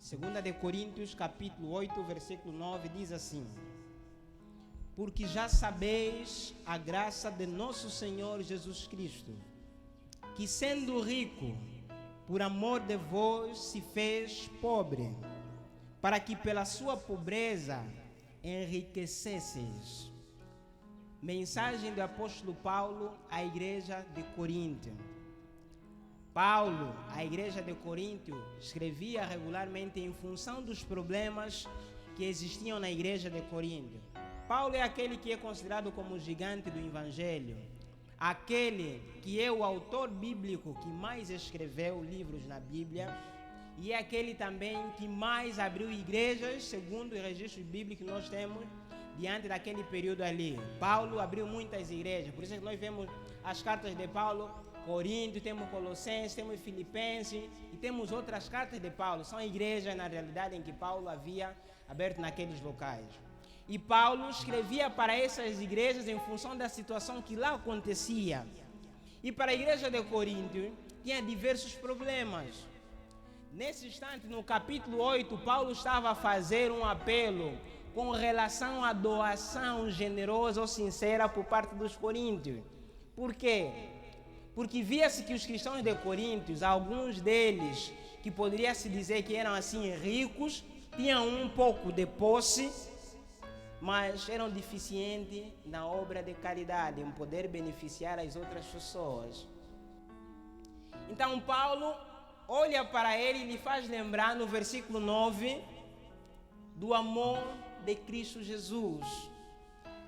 2 de Coríntios, capítulo 8, versículo 9, diz assim: porque já sabeis a graça de nosso Senhor Jesus Cristo, que sendo rico, por amor de vós se fez pobre, para que pela sua pobreza enriquecesseis. Mensagem do apóstolo Paulo à igreja de Corinto. Paulo, à igreja de Corinto, escrevia regularmente em função dos problemas que existiam na igreja de Corinto. Paulo é aquele que é considerado como o gigante do evangelho, aquele que é o autor bíblico que mais escreveu livros na Bíblia e é aquele também que mais abriu igrejas, segundo o registro bíblico que nós temos diante daquele período ali. Paulo abriu muitas igrejas, por isso é que nós vemos as cartas de Paulo, Corinto, temos Colossenses, temos Filipenses e temos outras cartas de Paulo. São igrejas, na realidade, em que Paulo havia aberto naqueles locais. E Paulo escrevia para essas igrejas em função da situação que lá acontecia. E para a igreja de Corinto tinha diversos problemas. Nesse instante, no capítulo 8, Paulo estava a fazer um apelo com relação à doação generosa ou sincera por parte dos coríntios. Por quê? Porque via-se que os cristãos de Coríntios, alguns deles, que poderia se dizer que eram assim ricos, tinham um pouco de posse, mas eram deficientes na obra de caridade, em poder beneficiar as outras pessoas. Então Paulo olha para ele e lhe faz lembrar no versículo 9 do amor de Cristo Jesus,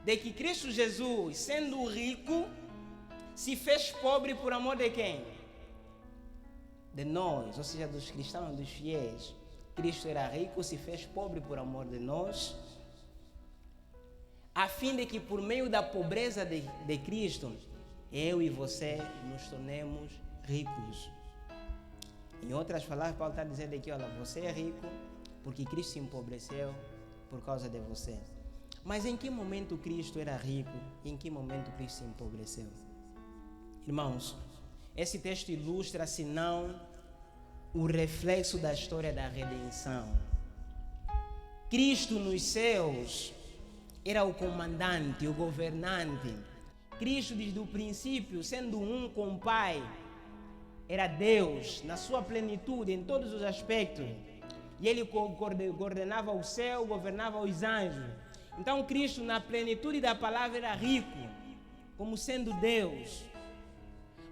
de que Cristo Jesus, sendo rico, se fez pobre por amor de quem? De nós, ou seja, dos cristãos, dos fiéis. Cristo era rico, se fez pobre por amor de nós, a fim de que por meio da pobreza de Cristo, eu e você nos tornemos ricos. Em outras palavras, Paulo está dizendo aqui, olha, você é rico porque Cristo se empobreceu por causa de você. Mas em que momento Cristo era rico e em que momento Cristo se empobreceu? Irmãos, esse texto ilustra, senão, o reflexo da história da redenção. Cristo nos céus era o comandante, o governante. Cristo, desde o princípio, sendo um com o Pai, era Deus na sua plenitude, em todos os aspectos. E ele coordenava o céu, governava os anjos. Então Cristo, na plenitude da palavra, era rico, como sendo Deus.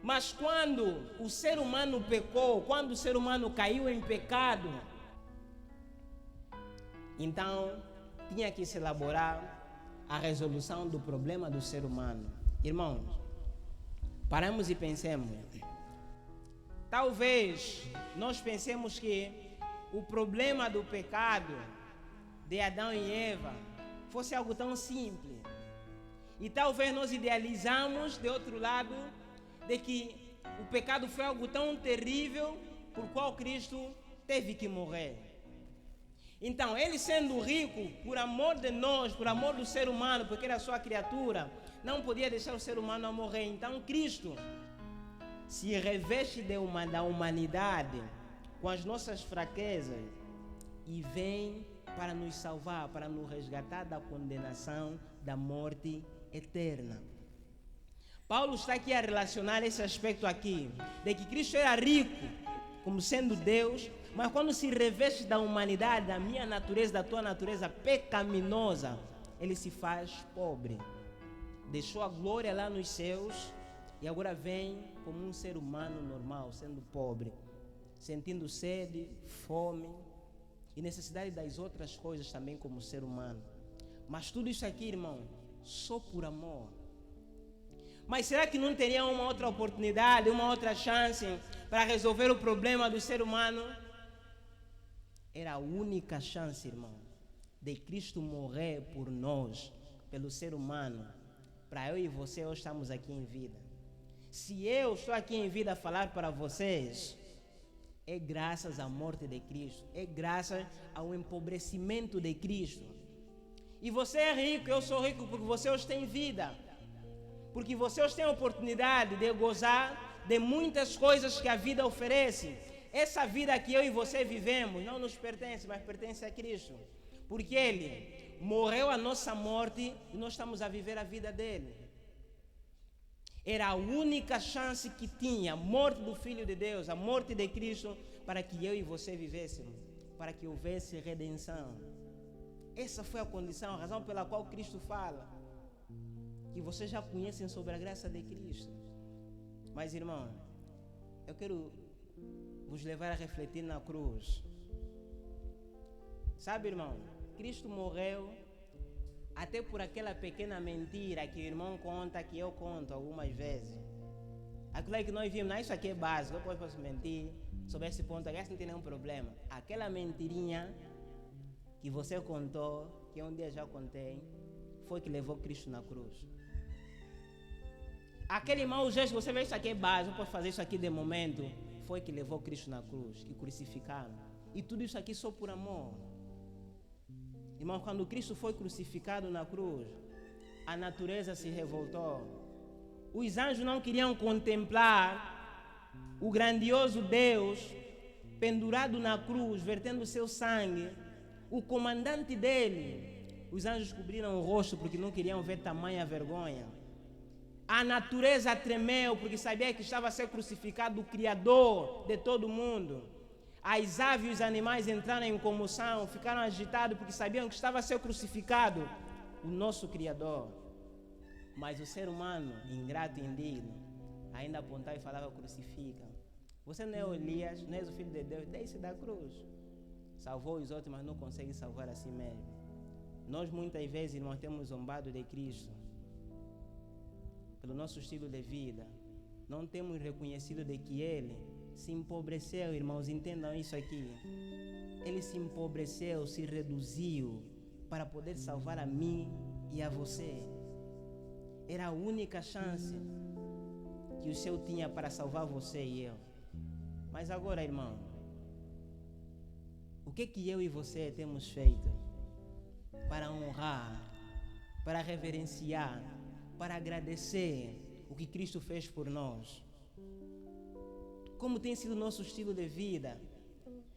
Mas quando o ser humano pecou, quando o ser humano caiu em pecado, então tinha que se elaborar a resolução do problema do ser humano. Irmãos, paramos e pensemos. Talvez nós pensemos que o problema do pecado de Adão e Eva fosse algo tão simples. E talvez nós idealizamos, de outro lado, de que o pecado foi algo tão terrível por qual Cristo teve que morrer. Então, ele sendo rico, por amor de nós, por amor do ser humano, porque era sua criatura, não podia deixar o ser humano a morrer. Então, Cristo se reveste da humanidade com as nossas fraquezas e vem para nos salvar, para nos resgatar da condenação, da morte eterna. Paulo está aqui a relacionar esse aspecto aqui, de que Cristo era rico, como sendo Deus, mas quando se reveste da humanidade, da minha natureza, da tua natureza pecaminosa, ele se faz pobre. Deixou a glória lá nos céus e agora vem como um ser humano normal, sendo pobre, sentindo sede, fome e necessidade das outras coisas também como ser humano. Mas tudo isso aqui, irmão, só por amor. Mas será que não teria uma outra oportunidade, uma outra chance para resolver o problema do ser humano? Era a única chance, irmão, de Cristo morrer por nós, pelo ser humano, para eu e você hoje estamos aqui em vida. Se eu estou aqui em vida a falar para vocês, é graças à morte de Cristo, é graças ao empobrecimento de Cristo. E você é rico, eu sou rico porque você hoje tem vida. Porque você hoje tem a oportunidade de gozar de muitas coisas que a vida oferece. essa vida que eu e você vivemos não nos pertence, mas pertence a Cristo. Porque Ele morreu a nossa morte e nós estamos a viver a vida dele. Era a única chance que tinha, a morte do Filho de Deus, a morte de Cristo, para que eu e você vivêssemos, para que houvesse redenção. Essa foi a condição, a razão pela qual Cristo fala, que vocês já conhecem sobre a graça de Cristo. Mas, irmão, eu quero vos levar a refletir na cruz. Sabe, irmão, Cristo morreu até por aquela pequena mentira que o irmão conta, que eu conto algumas vezes. Aquilo aí que nós vimos, não, isso aqui é básico, eu posso mentir sobre esse ponto, aqui não tem nenhum problema. Aquela mentirinha que você contou, que eu um dia já contei, foi que levou Cristo na cruz. Aquele mau gesto, você vê, isso aqui é básico, eu posso fazer isso aqui de momento, foi que levou Cristo na cruz, que crucificaram. E tudo isso aqui só por amor. Irmão, quando Cristo foi crucificado na cruz, a natureza se revoltou. Os anjos não queriam contemplar o grandioso Deus pendurado na cruz, vertendo seu sangue. O comandante dele, os anjos cobriram o rosto porque não queriam ver tamanha vergonha. A natureza tremeu porque sabia que estava a ser crucificado o Criador de todo mundo. As aves e os animais entraram em comoção, ficaram agitados porque sabiam que estava a ser crucificado o nosso Criador. Mas o ser humano, ingrato e indigno, ainda apontava e falava: crucifica. Você não é Elias, não és o Filho de Deus, desce da cruz. Salvou os outros, mas não consegue salvar a si mesmo. Nós muitas vezes, irmãos, temos zombado de Cristo pelo nosso estilo de vida. Não temos reconhecido de que Ele se empobreceu, irmãos, entendam isso aqui. Ele se empobreceu, se reduziu para poder salvar a mim e a você. Era a única chance que o Senhor tinha para salvar você e eu. Mas agora, irmão, o que eu e você temos feito para honrar, para reverenciar, para agradecer o que Cristo fez por nós? Como tem sido o nosso estilo de vida?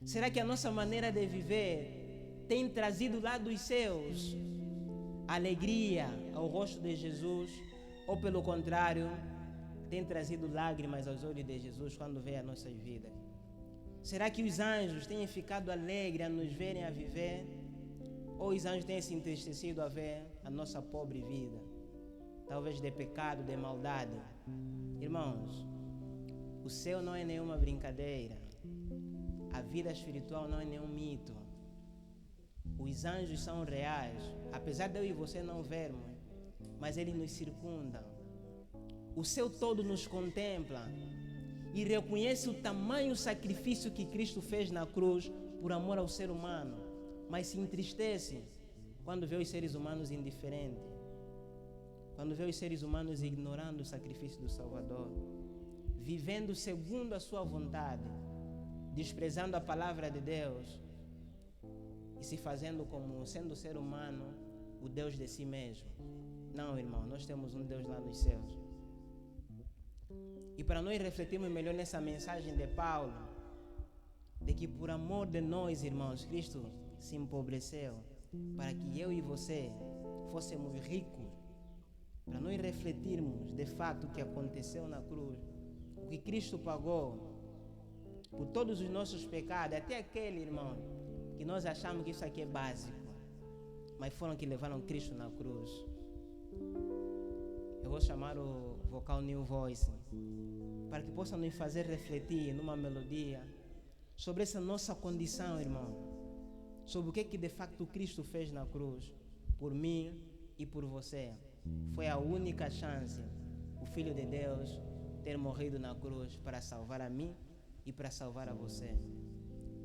Será que a nossa maneira de viver tem trazido lá dos céus alegria ao rosto de Jesus? Ou pelo contrário, tem trazido lágrimas aos olhos de Jesus quando vê as nossas vidas? Será que os anjos têm ficado alegres a nos verem a viver? Ou os anjos têm se entristecido a ver a nossa pobre vida? Talvez de pecado, de maldade. Irmãos, o céu não é nenhuma brincadeira. A vida espiritual não é nenhum mito. Os anjos são reais, apesar de eu e você não vermos, mas eles nos circundam. O céu todo nos contempla e reconhece o tamanho sacrifício que Cristo fez na cruz por amor ao ser humano, mas se entristece quando vê os seres humanos indiferentes, quando vê os seres humanos ignorando o sacrifício do Salvador, vivendo segundo a sua vontade, desprezando a palavra de Deus e se fazendo como sendo ser humano o Deus de si mesmo. Não, irmão, nós temos um Deus lá nos céus. E para nós refletirmos melhor nessa mensagem de Paulo, de que por amor de nós, irmãos, Cristo se empobreceu para que eu e você fôssemos ricos, para nós refletirmos de fato o que aconteceu na cruz, o que Cristo pagou por todos os nossos pecados, até aquele, irmão, que nós achamos que isso aqui é básico, mas foram que levaram Cristo na cruz. Eu vou chamar o vocal New Voice para que possa nos fazer refletir numa melodia sobre essa nossa condição, irmão, sobre o que de facto Cristo fez na cruz por mim e por você. Foi a única chance, o Filho de Deus ter morrido na cruz para salvar a mim e para salvar a você.